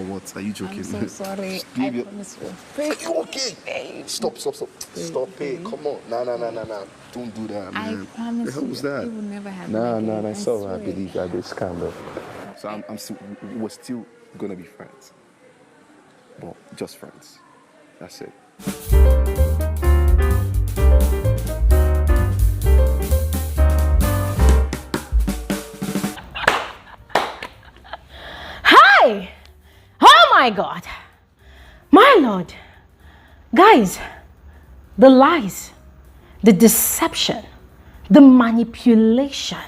For what? Are you joking? I'm so sorry. I promise you. Babe, you okay? Babe. Stop. Stop it. Come on. Nah. Don't do that, man. I promise What was that? It will never happen Nah. again. That's all right. I believe that this kind of. So we're still gonna be friends. But just friends. That's it. Hi! Oh my God! My Lord! Guys, the lies, the deception, the manipulation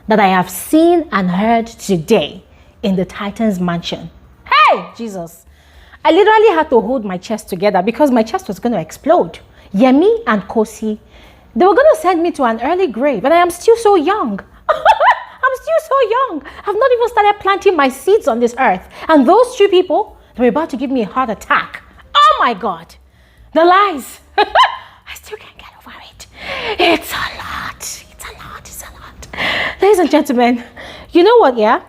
that I have seen and heard today in the Titans mansion. Hey, Jesus! I literally had to hold my chest together because my chest was going to explode. Yemi and Khosi, they were going to send me to an early grave, and I am still so young. I'm still so young. I've not even started planting my seeds on this earth. And those two people, they were about to give me a heart attack. Oh my God. The lies. I still can't get over it. It's a lot. Ladies and gentlemen, you know what, yeah?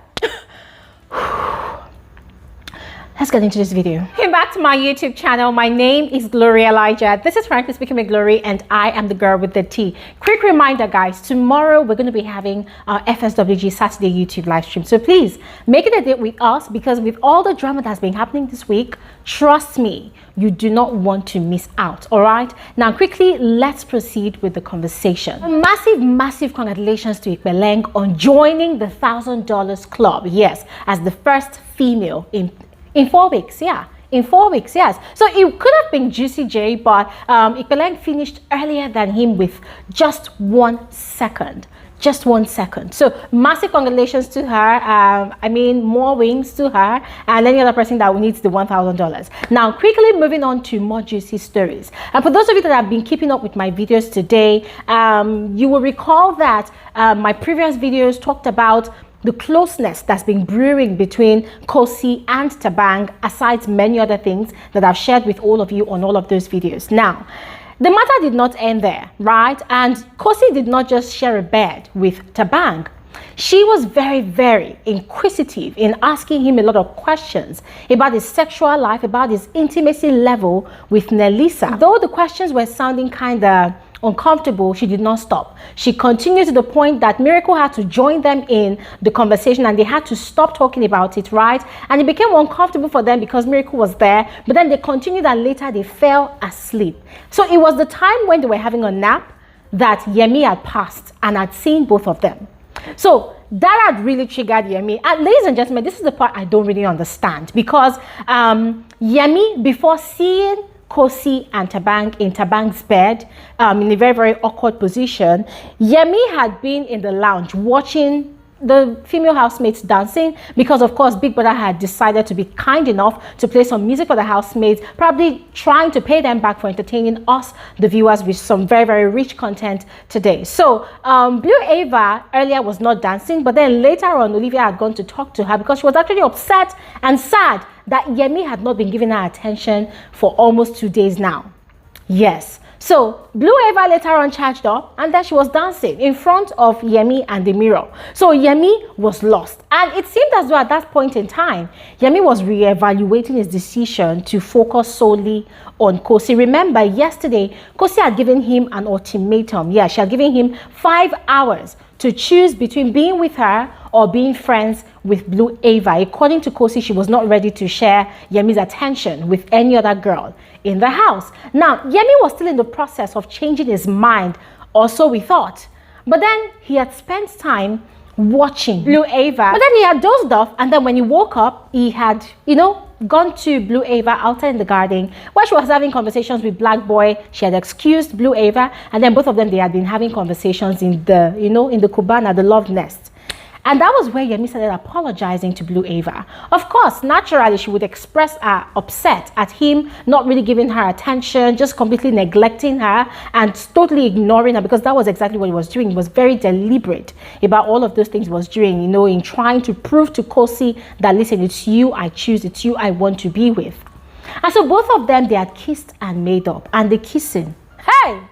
Let's get into this video. Welcome back to my YouTube channel. My name is BBNaija. This is frankly speaking with Glory, and I am the girl with the T. Quick reminder, guys, tomorrow we're going to be having our FSWG Saturday YouTube live stream. So please make it a date with us, because with all the drama that's been happening this week, trust me, you do not want to miss out. All right. Now, quickly, let's proceed with the conversation. A massive congratulations to Ikpeleng on joining the $1,000 club. Yes, as the first female in 4 weeks, yeah. In 4 weeks, yes. So it could have been Juicy J, but Ikpeleng finished earlier than him with just 1 second. Just 1 second. So massive congratulations to her. I mean, more wings to her and any other person that needs the $1,000. Now, quickly moving on to more juicy stories. And for those of you that have been keeping up with my videos today, you will recall that my previous videos talked about the closeness that's been brewing between Khosi and Thabang, aside many other things that I've shared with all of you on all of those videos. Now, the matter did not end there, right? And Khosi did not just share a bed with Thabang. She was very inquisitive in asking him a lot of questions about his sexual life, about his intimacy level with Nelisa. Though the questions were sounding kind of uncomfortable, she did not stop. She continued to the point that Miracle had to join them in the conversation, and they had to stop talking about it, right? And it became uncomfortable for them because Miracle was there, but then they continued, and later they fell asleep. So it was the time when they were having a nap that Yemi had passed and had seen both of them. So that had really triggered Yemi. And ladies and gentlemen, this is the part I don't really understand, because Yemi, before seeing Khosi and Thabang in Thabang's bed, in a very awkward position, Yemi had been in the lounge watching the female housemates dancing, because of course Big Brother had decided to be kind enough to play some music for the housemates, probably trying to pay them back for entertaining us, the viewers, with some very rich content today. So Blue Aiva earlier was not dancing, but then later on Olivia had gone to talk to her because she was actually upset and sad that Yemi had not been giving her attention for almost 2 days now. Yes. So Blue Aiva later on charged up, and then she was dancing in front of Yemi and the mirror. So Yemi was lost, and it seemed as though at that point in time Yemi was re-evaluating his decision to focus solely on Khosi. Remember, yesterday Khosi had given him an ultimatum. Yeah, she had given him 5 hours to choose between being with her or being friends with Blue Aiva. According to Khosi, she was not ready to share Yemi's attention with any other girl in the house. Now, Yemi was still in the process of changing his mind, or so we thought. But then he had spent time watching Blue Aiva. But then he had dozed off, and then when he woke up, he had, gone to Blue Aiva outside in the garden where she was having conversations with Black Boy. She had excused Blue Aiva, and then both of them, they had been having conversations in the, in the Cubana, the love nest. And that was where Yemi started apologizing to Blue Aiva. Of course, naturally, she would express her upset at him not really giving her attention, just completely neglecting her and totally ignoring her, because that was exactly what he was doing. He was very deliberate about all of those things he was doing, in trying to prove to Khosi that, listen, it's you I choose, it's you I want to be with. And so both of them, they had kissed and made up, and the kissing, hey,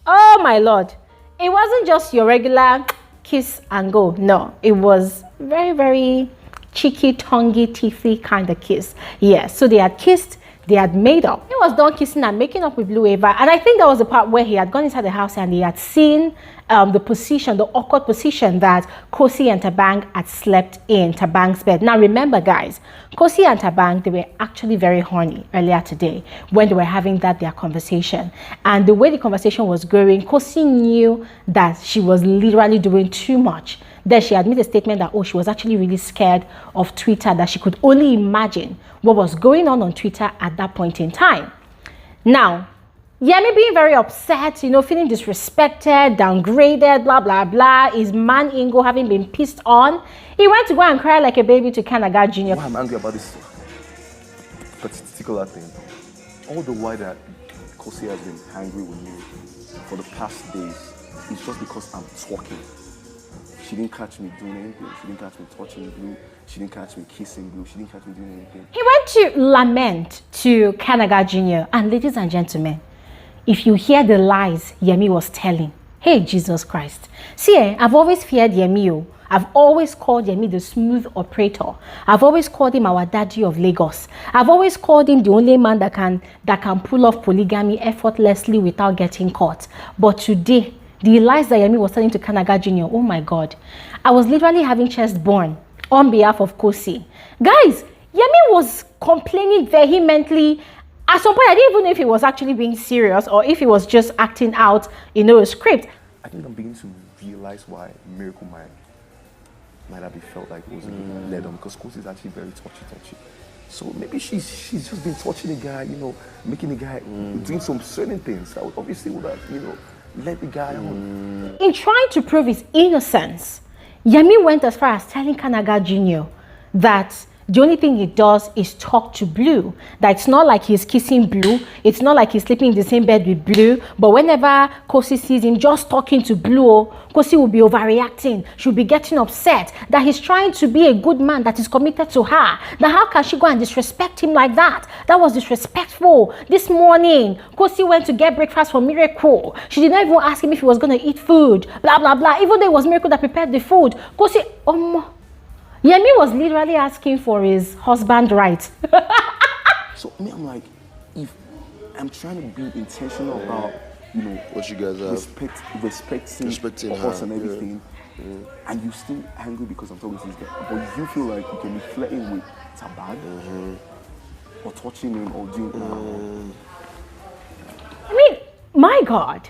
oh my Lord, it wasn't just your regular kiss and go. No, it was very cheeky, tonguey, teethy kind of kiss. Yes, so they had kissed, they had made up. He was done kissing and making up with Blue Aiva, and I think that was the part where he had gone inside the house and he had seen the awkward position that Khosi and Thabang had slept in Thabang's bed. Now remember guys, Khosi and Thabang, they were actually very horny earlier today when they were having their conversation. And the way the conversation was going, Khosi knew that she was literally doing too much. Then she had made a statement that, oh, she was actually really scared of Twitter, that she could only imagine what was going on Twitter at that point in time. Now, Yemi being very upset, you know, feeling disrespected, downgraded, blah, blah, blah, his man Ingo having been pissed on, he went to go and cry like a baby to Kanaga Jr. Why I'm angry about this particular thing, all the while that Khosi has been angry with me for the past days, it's just because I'm talking. She didn't catch me doing anything. She didn't catch me touching Blue. She didn't catch me kissing Blue. She didn't catch me doing anything. He went to lament to Kanaga Jr. And ladies and gentlemen, if you hear the lies Yemi was telling, hey, Jesus Christ. See, I've always feared Yemi. I've always called Yemi the smooth operator. I've always called him our daddy of Lagos. I've always called him the only man that can pull off polygamy effortlessly without getting caught. But today, the lies that Yemi was telling to Kanaga Jr., oh my God. I was literally having chest burn on behalf of Khosi. Guys, Yemi was complaining vehemently. At some point, I didn't even know if he was actually being serious or if he was just acting out, you know, a script. I think I'm beginning to realize why Miracle might have felt like it wasn't led on, because Khosi is actually very touchy. So maybe she's just been touching the guy, you know, making the guy doing some certain things that obviously would have, you know, let the guy on. In trying to prove his innocence, Yemi went as far as telling Kanaga Jr. that the only thing he does is talk to Blue. That it's not like he's kissing Blue. It's not like he's sleeping in the same bed with Blue. But whenever Khosi sees him just talking to Blue, Khosi will be overreacting. She'll be getting upset. That he's trying to be a good man that is committed to her. That how can she go and disrespect him like that? That was disrespectful. This morning, Khosi went to get breakfast for Miracle. She did not even ask him if he was going to eat food. Blah, blah, blah. Even though it was Miracle that prepared the food. Khosi, Yemi was literally asking for his husband rights. So me, I'm like, if I'm trying to be intentional about, you know, what you guys have, respecting us and everything, and you still angry because I'm talking to this guy, but you feel like you can be flirting with Thabang or touching him or doing. I mean, my God,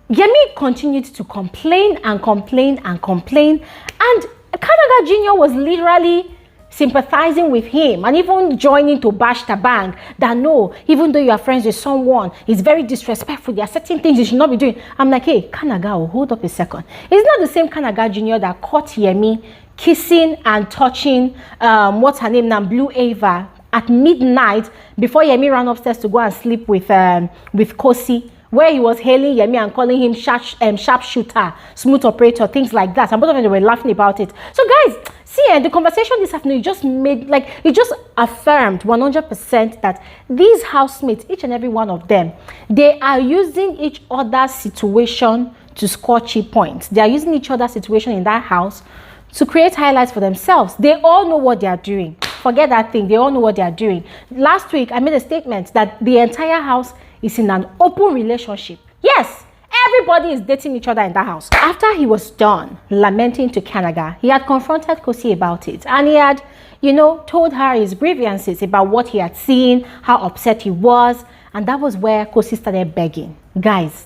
Yemi continued to complain and complain and complain, and Kanaga Jr. was literally sympathizing with him and even joining to bash Thabang that no, even though you are friends with someone, it's very disrespectful. There are certain things you should not be doing. I'm like, hey, Kanaga, hold up a second. It's not the same Kanaga Jr. that caught Yemi kissing and touching, what's her name now, Blue Aiva at midnight before Yemi ran upstairs to go and sleep with Khosi, where he was hailing Yemi and calling him sharpshooter, smooth operator, things like that. And both of them were laughing about it. So guys, see, the conversation this afternoon, it just affirmed 100% that these housemates, each and every one of them, they are using each other's situation to score cheap points. They are using each other's situation in that house to create highlights for themselves. They all know what they are doing. Forget that thing. They all know what they are doing. Last week, I made a statement that the entire house is in an open relationship. Yes, everybody is dating each other in that house. After he was done lamenting to Kanaga, he had confronted Khosi about it. And he had, you know, told her his grievances about what he had seen, how upset he was. And that was where Khosi started begging. Guys,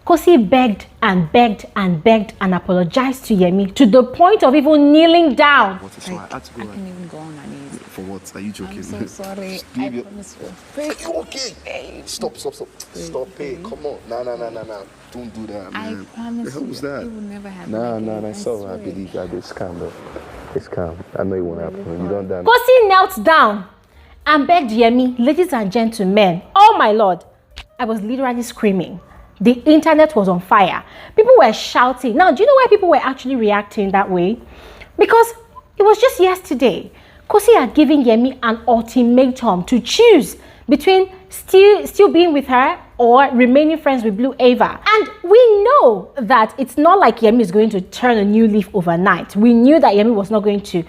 Khosi begged and begged and begged and apologized to Yemi to the point of even kneeling down. What is wrong? I can't even go on my knees. For what? Are you joking? I'm so sorry. I promise you. Are you okay? Stop. Stop it. Come on. Nah. Don't do that, man. I promise the hell was that? It will never happen. Nah, that's all right. I believe that. It's calm, though. It's calm. I know it won't happen. You don't done. Khosi knelt down and begged Yemi, ladies and gentlemen, oh my Lord, I was literally screaming. The internet was on fire. People were shouting. Now, do you know why people were actually reacting that way? Because it was just yesterday. Khosi had given Yemi an ultimatum to choose between still being with her or remaining friends with Blue Aiva. And we know that it's not like Yemi is going to turn a new leaf overnight. We knew that Yemi was not going to,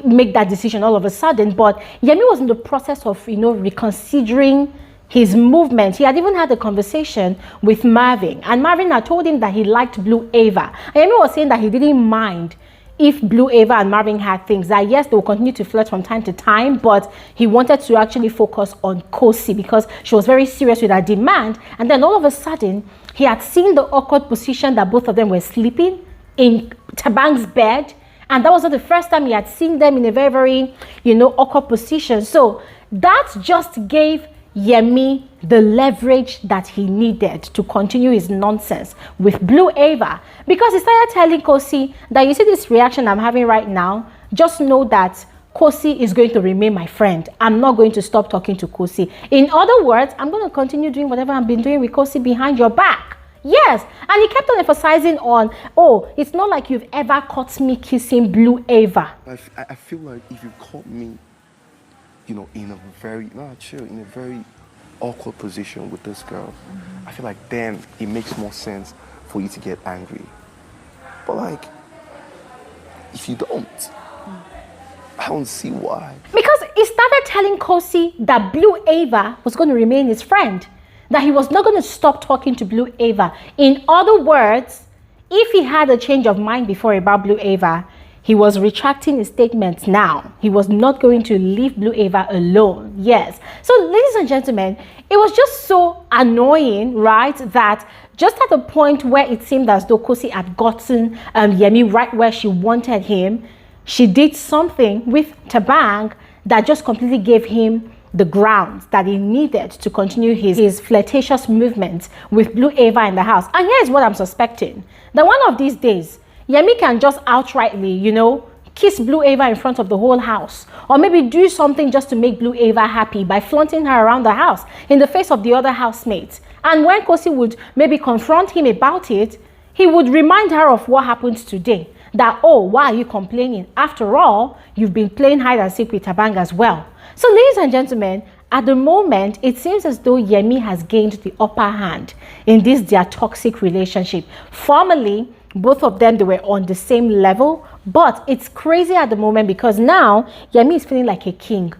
make that decision all of a sudden, but Yemi was in the process of, reconsidering his movement. He had even had a conversation with Marvin, and Marvin had told him that he liked Blue Aiva. And Yemi was saying that he didn't mind if Blue Aiva and Marvin had things, that yes, they will continue to flirt from time to time, but he wanted to actually focus on Khosi because she was very serious with her demand. And then all of a sudden, he had seen the awkward position that both of them were sleeping in Thabang's bed. And that was not the first time he had seen them in a very, very, awkward position. So that just gave Yemi the leverage that he needed to continue his nonsense with Blue Aiva, because he started telling Khosi that, you see this reaction I'm having right now, just know that Khosi is going to remain my friend. I'm not going to stop talking to Khosi. In other words, I'm going to continue doing whatever I've been doing with Khosi behind your back. Yes, and he kept on emphasizing on, oh, it's not like you've ever caught me kissing Blue Aiva. I feel like if you caught me, in a very, in a very awkward position with this girl, I feel like then it makes more sense for you to get angry. But like, if you don't, I don't see why. Because he started telling Khosi that Blue Aiva was going to remain his friend, that he was not going to stop talking to Blue Aiva. In other words, if he had a change of mind before about Blue Aiva, he was retracting his statements now. He was not going to leave Blue Aiva alone. Yes. So, ladies and gentlemen, it was just so annoying, right, that just at the point where it seemed as though Khosi had gotten Yemi right where she wanted him, she did something with Thabang that just completely gave him the grounds that he needed to continue his flirtatious movements with Blue Aiva in the house. And here's what I'm suspecting. That one of these days, Yemi can just outrightly, kiss Blue Aiva in front of the whole house. Or maybe do something just to make Blue Aiva happy by flaunting her around the house in the face of the other housemates. And when Khosi would maybe confront him about it, he would remind her of what happened today. That, oh, why are you complaining? After all, you've been playing hide and seek with Thabang as well. So, ladies and gentlemen, at the moment, it seems as though Yemi has gained the upper hand in their toxic relationship. Formerly, both of them, they were on the same level, but it's crazy at the moment because now Yemi is feeling like a king.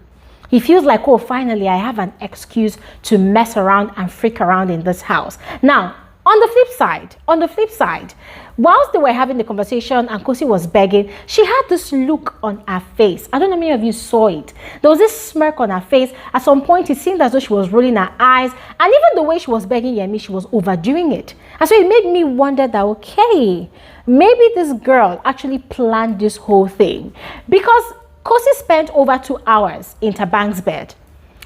He feels like, oh, finally, I have an excuse to mess around and freak around in this house. Now, on the flip side, whilst they were having the conversation and Khosi was begging, she had this look on her face. I don't know if many of you saw it. There was this smirk on her face. At some point, it seemed as though she was rolling her eyes. And even the way she was begging Yemi, she was overdoing it. And so it made me wonder that, okay, maybe this girl actually planned this whole thing. Because Khosi spent over 2 hours in Thabang's bed.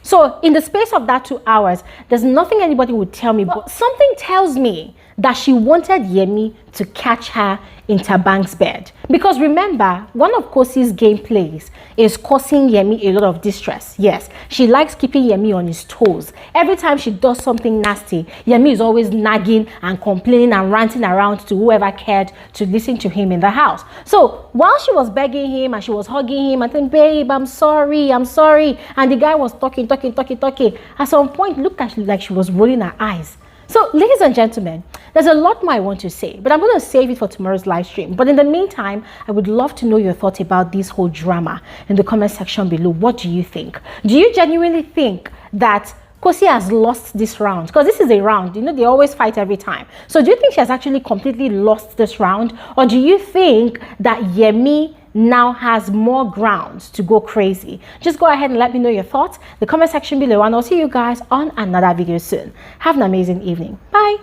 So in the space of that 2 hours, there's nothing anybody would tell me, but something tells me that she wanted Yemi to catch her in Thabang's bed. Because remember, one of Khosi's gameplays is causing Yemi a lot of distress. Yes, she likes keeping Yemi on his toes. Every time she does something nasty, Yemi is always nagging and complaining and ranting around to whoever cared to listen to him in the house. So while she was begging him and she was hugging him and saying, babe, I'm sorry. And the guy was talking. At some point, looked at her like she was rolling her eyes. So, ladies and gentlemen, there's a lot more I want to say, but I'm going to save it for tomorrow's live stream. But in the meantime, I would love to know your thoughts about this whole drama in the comment section below. What do you think? Do you genuinely think that Khosi has lost this round? Because this is a round, they always fight every time. So do you think she has actually completely lost this round? Or do you think that Yemi now has more grounds to go crazy? Just go ahead and let me know your thoughts in the comment section below, and I'll see you guys on another video soon. Have an amazing evening. Bye.